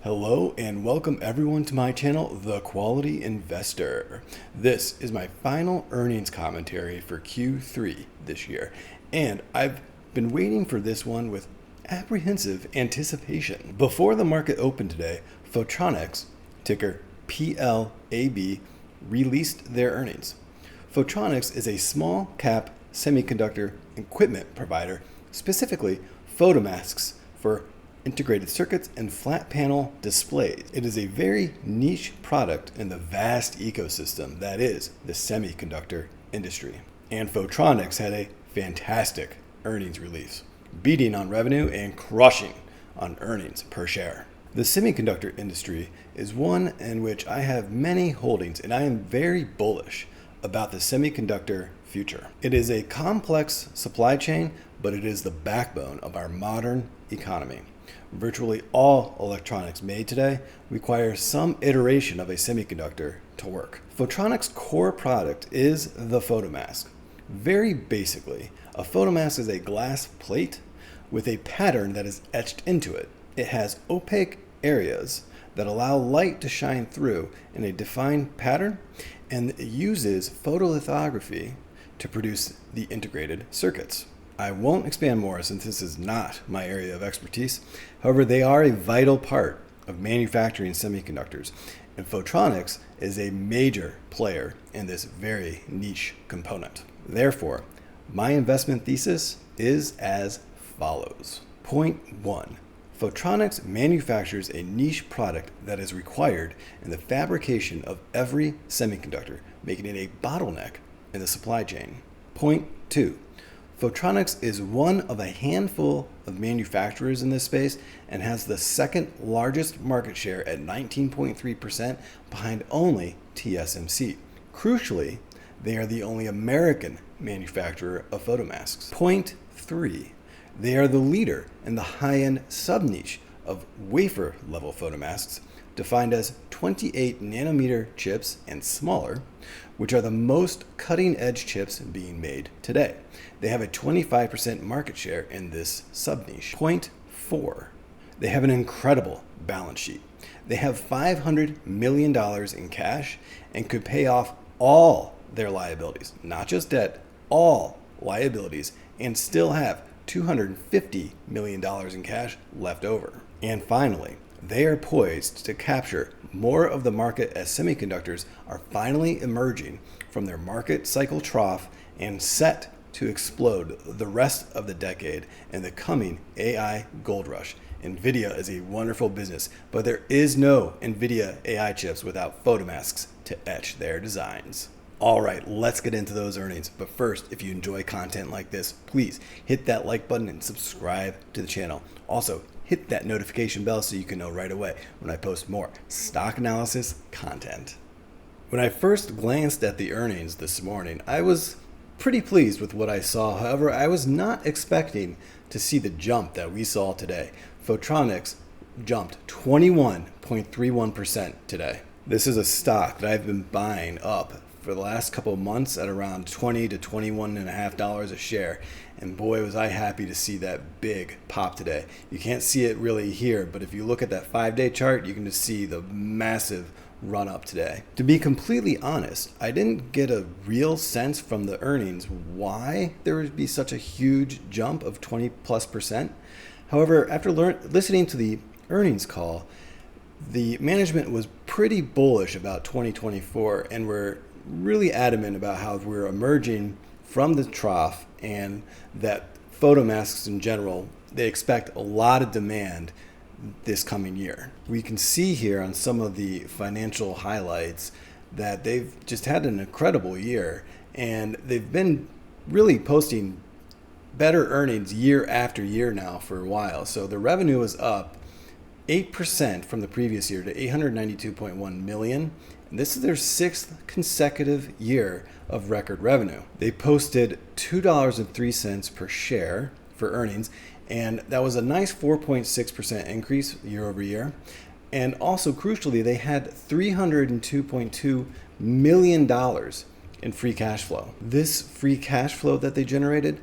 Hello and welcome everyone to my channel, The Quality Investor. This is my final earnings commentary for Q3 this year, and I've been waiting for this one with apprehensive anticipation. Before the market opened today, Photronics, ticker PLAB, released their earnings. Photronics is a small cap semiconductor equipment provider, specifically photomasks for integrated circuits and flat panel displays. It is a very niche product in the vast ecosystem that is the semiconductor industry. And Photronics had a fantastic earnings release, beating on revenue and crushing on earnings per share. The semiconductor industry is one in which I have many holdings, and I am very bullish about the semiconductor future. It is a complex supply chain, but it is the backbone of our modern economy. Virtually all electronics made today require some iteration of a semiconductor to work. Photronics' core product is the photomask. Very basically, a photomask is a glass plate with a pattern that is etched into it. It has opaque areas that allow light to shine through in a defined pattern, and it uses photolithography to produce the integrated circuits. I won't expand more since this is not my area of expertise. However, they are a vital part of manufacturing semiconductors, and Photronics is a major player in this very niche component. Therefore, my investment thesis is as follows. Point 1. Photronics manufactures a niche product that is required in the fabrication of every semiconductor, making it a bottleneck in the supply chain. Point 2. Photronics is one of a handful of manufacturers in this space and has the second largest market share at 19.3%, behind only TSMC. Crucially, they are the only American manufacturer of photomasks. Point 3. They are the leader in the high-end sub-niche of wafer-level photomasks, defined as 28 nanometer chips and smaller, which are the most cutting-edge chips being made today. They have a 25% market share in this sub-niche. Point 4. They have an incredible balance sheet. They have $500 million in cash and could pay off all their liabilities, not just debt, all liabilities, and still have $250 million in cash left over. And finally, they are poised to capture more of the market as semiconductors are finally emerging from their market cycle trough and set to explode the rest of the decade in the coming AI gold rush. NVIDIA is a wonderful business, but there is no NVIDIA AI chips without photomasks to etch their designs. All right, let's get into those earnings. But first, if you enjoy content like this, please hit that like button and subscribe to the channel. Also, hit that notification bell so you can know right away when I post more stock analysis content. When I first glanced at the earnings this morning, I was pretty pleased with what I saw. However, I was not expecting to see the jump that we saw today. Photronics jumped 21.31% today. This is a stock that I've been buying up for the last couple of months at around $20 to $21.50 a share. And boy, was I happy to see that big pop today. You can't see it really here, but if you look at that 5-day chart, you can just see the massive run up today. To be completely honest, I didn't get a real sense from the earnings why there would be such a huge jump of 20+%. However, after listening to the earnings call, the management was pretty bullish about 2024 and were really adamant about how we're emerging from the trough and that photomasks in general, they expect a lot of demand this coming year. We can see here on some of the financial highlights that they've just had an incredible year, and they've been really posting better earnings year after year now for a while. So the revenue was up 8% from the previous year to $892.1 million. And this is their 6th consecutive year of record revenue. They posted $2.03 per share for earnings, and that was a nice 4.6% increase year over year. And also, crucially, they had $302.2 million in free cash flow. This free cash flow that they generated,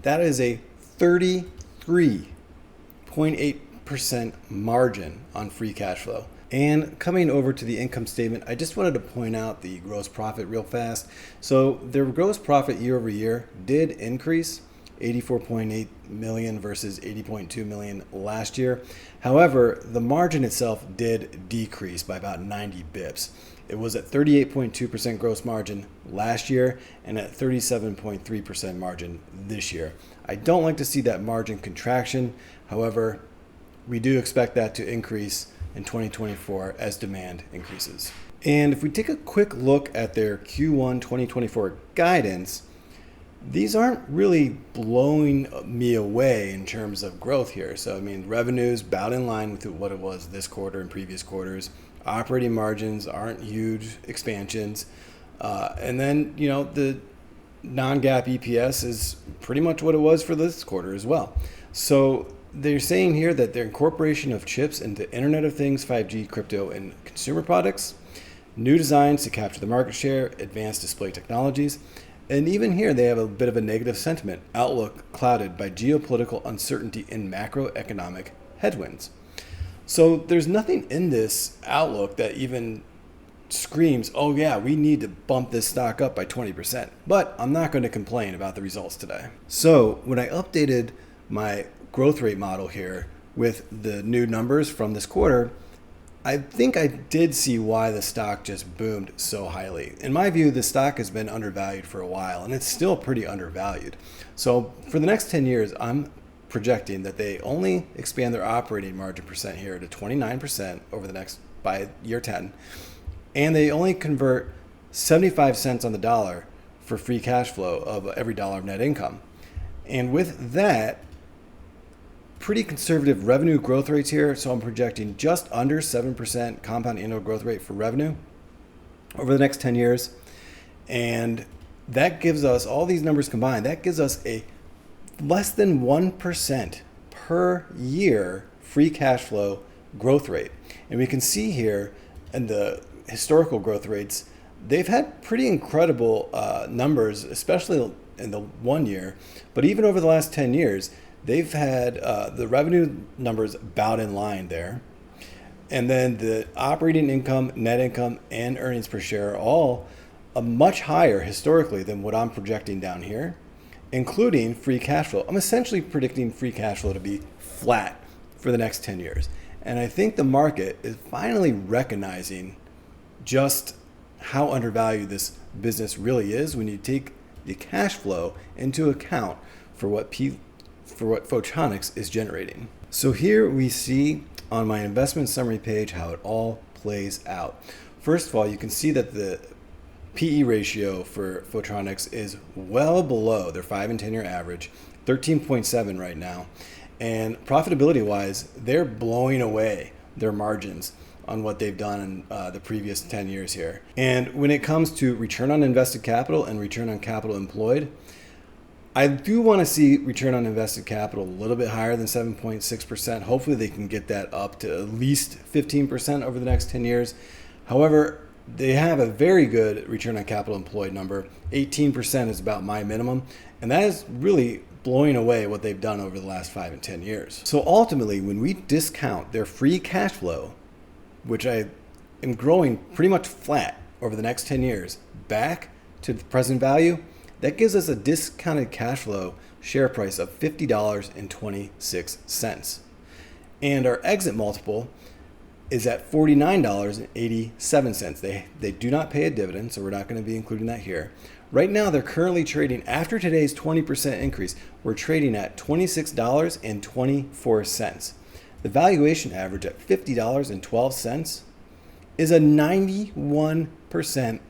that is a 33.8 8% margin on free cash flow. And coming over to the income statement, I just wanted to point out the gross profit real fast. So their gross profit year over year did increase, 84.8 million versus 80.2 million last year. However, the margin itself did decrease by about 90 bips. It was at 38.2% gross margin last year and at 37.3% margin this year. I don't like to see that margin contraction. However, we do expect that to increase in 2024 as demand increases. And if we take a quick look at their Q1 2024 guidance, these aren't really blowing me away in terms of growth here. So, I mean, revenue's about in line with what it was this quarter and previous quarters. Operating margins aren't huge expansions. And then, the non-GAAP EPS is pretty much what it was for this quarter as well. So they're saying here that their incorporation of chips into Internet of Things, 5G, crypto, and consumer products, new designs to capture the market share, advanced display technologies, and even here they have a bit of a negative sentiment outlook clouded by geopolitical uncertainty and macroeconomic headwinds. So there's nothing in this outlook that even screams, oh yeah, we need to bump this stock up by 20%. But I'm not going to complain about the results today. So when I updated my growth rate model here with the new numbers from this quarter, I think I did see why the stock just boomed so highly. In my view, the stock has been undervalued for a while, and it's still pretty undervalued. So for the next 10 years, I'm projecting that they only expand their operating margin percent here to 29% by year 10, and they only convert 75 cents on the dollar for free cash flow of every dollar of net income. And with that, pretty conservative revenue growth rates here. So I'm projecting just under 7% compound annual growth rate for revenue over the next 10 years. And that gives us, all these numbers combined, that gives us a less than 1% per year free cash flow growth rate. And we can see here in the historical growth rates, they've had pretty incredible numbers, especially in the 1 year. But even over the last 10 years, they've had the revenue numbers about in line there. And then the operating income, net income, and earnings per share are all much higher historically than what I'm projecting down here, including free cash flow. I'm essentially predicting free cash flow to be flat for the next 10 years. And I think the market is finally recognizing just how undervalued this business really is when you take the cash flow into account for what Photronics is generating. So here we see on my investment summary page how it all plays out. First of all, you can see that the PE ratio for Photronics is well below their 5 and 10 year average, 13.7 right now. And profitability wise, they're blowing away their margins on what they've done in the previous 10 years here. And when it comes to return on invested capital and return on capital employed, I do want to see return on invested capital a little bit higher than 7.6%. Hopefully they can get that up to at least 15% over the next 10 years. However, they have a very good return on capital employed number. 18% is about my minimum. And that is really blowing away what they've done over the last 5 and 10 years. So ultimately, when we discount their free cash flow, which I am growing pretty much flat over the next 10 years, back to the present value, that gives us a discounted cash flow share price of $50.26. And our exit multiple is at $49.87. They do not pay a dividend, so we're not going to be including that here. Right now, they're currently trading, after today's 20% increase, we're trading at $26.24. The valuation average at $50.12 is a 91%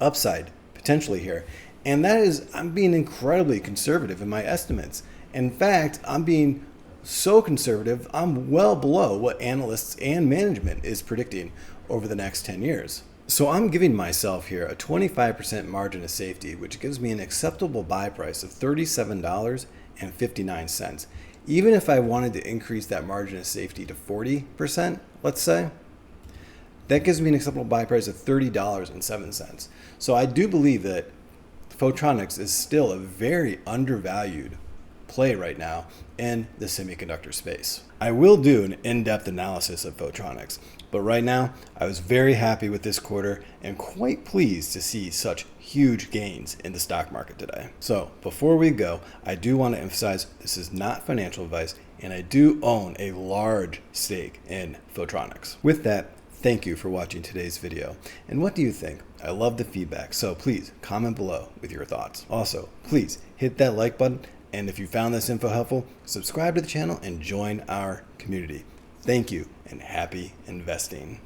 upside potentially here. And that is, I'm being incredibly conservative in my estimates. In fact, I'm being so conservative, I'm well below what analysts and management is predicting over the next 10 years. So I'm giving myself here a 25% margin of safety, which gives me an acceptable buy price of $37.59. Even if I wanted to increase that margin of safety to 40%, let's say, that gives me an acceptable buy price of $30.07. So I do believe that Photronics is still a very undervalued play right now in the semiconductor space. I will do an in-depth analysis of Photronics, but right now I was very happy with this quarter and quite pleased to see such huge gains in the stock market today. So before we go, I do want to emphasize this is not financial advice, and I do own a large stake in Photronics. With that, thank you for watching today's video. And what do you think? I love the feedback, so please comment below with your thoughts. Also, please hit that like button, and if you found this info helpful, subscribe to the channel and join our community. Thank you, and happy investing.